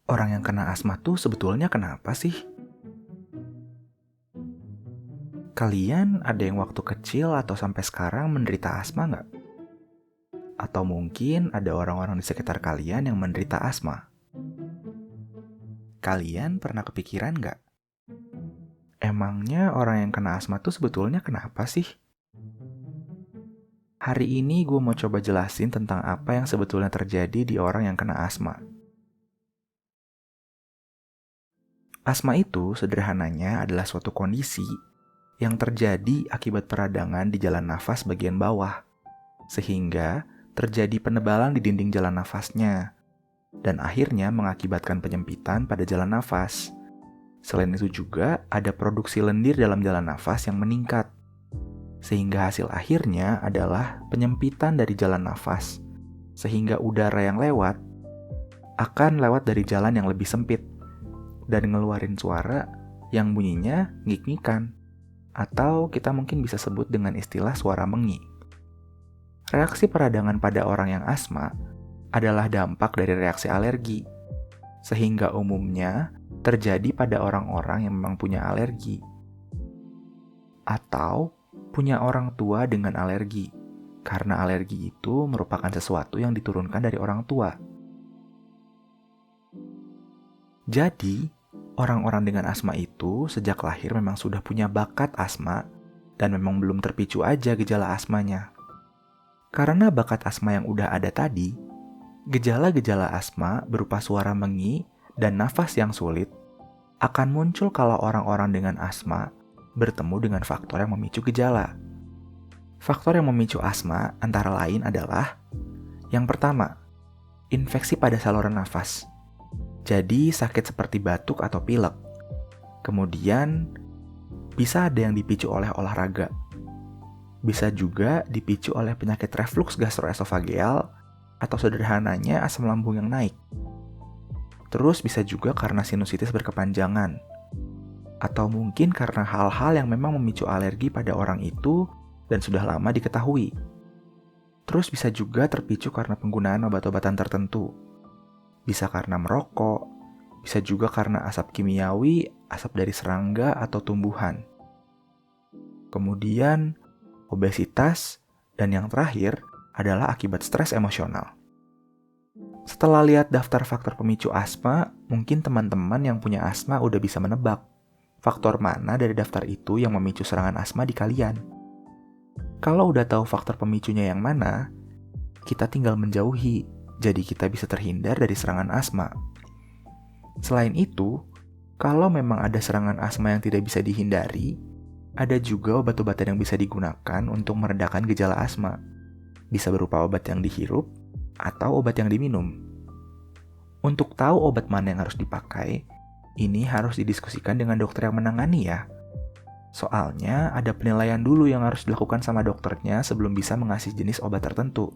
Orang yang kena asma tuh sebetulnya kenapa sih? Kalian ada yang waktu kecil atau sampai sekarang menderita asma nggak? Atau mungkin ada orang-orang di sekitar kalian yang menderita asma? Kalian pernah kepikiran nggak? Emangnya orang yang kena asma tuh sebetulnya kenapa sih? Hari ini gue mau coba jelasin tentang apa yang sebetulnya terjadi di orang yang kena asma. Asma itu sederhananya adalah suatu kondisi yang terjadi akibat peradangan di jalan nafas bagian bawah, sehingga terjadi penebalan di dinding jalan nafasnya, dan akhirnya mengakibatkan penyempitan pada jalan nafas. Selain itu juga ada produksi lendir dalam jalan nafas yang meningkat, sehingga hasil akhirnya adalah penyempitan dari jalan nafas, sehingga udara yang lewat akan lewat dari jalan yang lebih sempit, dan ngeluarin suara yang bunyinya ngik-ngikan, atau kita mungkin bisa sebut dengan istilah suara mengi. Reaksi peradangan pada orang yang asma adalah dampak dari reaksi alergi, sehingga umumnya terjadi pada orang-orang yang memang punya alergi, atau punya orang tua dengan alergi, karena alergi itu merupakan sesuatu yang diturunkan dari orang tua. Jadi, orang-orang dengan asma itu sejak lahir memang sudah punya bakat asma dan memang belum terpicu aja gejala asmanya. Karena bakat asma yang udah ada tadi, gejala-gejala asma berupa suara mengi dan nafas yang sulit akan muncul kalau orang-orang dengan asma bertemu dengan faktor yang memicu gejala. Faktor yang memicu asma antara lain adalah yang pertama, infeksi pada saluran nafas. Jadi sakit seperti batuk atau pilek. Kemudian bisa ada yang dipicu oleh olahraga. Bisa juga dipicu oleh penyakit reflux gastroesofageal atau sederhananya asam lambung yang naik. Terus bisa juga karena sinusitis berkepanjangan. Atau mungkin karena hal-hal yang memang memicu alergi pada orang itu dan sudah lama diketahui. Terus bisa juga terpicu karena penggunaan obat-obatan tertentu. Bisa karena merokok, bisa juga karena asap kimiawi, asap dari serangga atau tumbuhan. Kemudian, obesitas, dan yang terakhir adalah akibat stres emosional. Setelah lihat daftar faktor pemicu asma, mungkin teman-teman yang punya asma udah bisa menebak faktor mana dari daftar itu yang memicu serangan asma di kalian. Kalau udah tahu faktor pemicunya yang mana, kita tinggal menjauhi, jadi kita bisa terhindar dari serangan asma. Selain itu, kalau memang ada serangan asma yang tidak bisa dihindari, ada juga obat-obatan yang bisa digunakan untuk meredakan gejala asma. Bisa berupa obat yang dihirup atau obat yang diminum. Untuk tahu obat mana yang harus dipakai, ini harus didiskusikan dengan dokter yang menangani ya. Soalnya ada penilaian dulu yang harus dilakukan sama dokternya sebelum bisa mengasih jenis obat tertentu.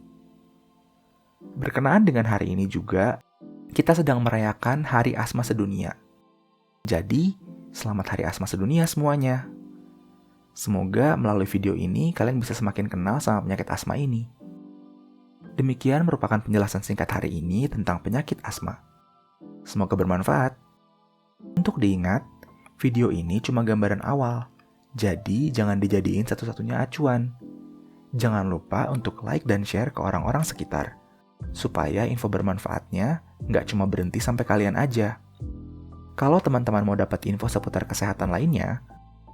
Berkenaan dengan hari ini juga, kita sedang merayakan Hari Asma Sedunia. Jadi, selamat Hari Asma Sedunia semuanya. Semoga melalui video ini kalian bisa semakin kenal sama penyakit asma ini. Demikian merupakan penjelasan singkat hari ini tentang penyakit asma. Semoga bermanfaat. Untuk diingat, video ini cuma gambaran awal, jadi jangan dijadiin satu-satunya acuan. Jangan lupa untuk like dan share ke orang-orang sekitar, supaya info bermanfaatnya nggak cuma berhenti sampai kalian aja. Kalau teman-teman mau dapat info seputar kesehatan lainnya,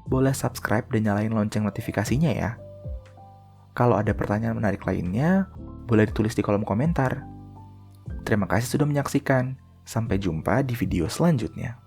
boleh subscribe dan nyalain lonceng notifikasinya ya. Kalau ada pertanyaan menarik lainnya, boleh ditulis di kolom komentar. Terima kasih sudah menyaksikan. Sampai jumpa di video selanjutnya.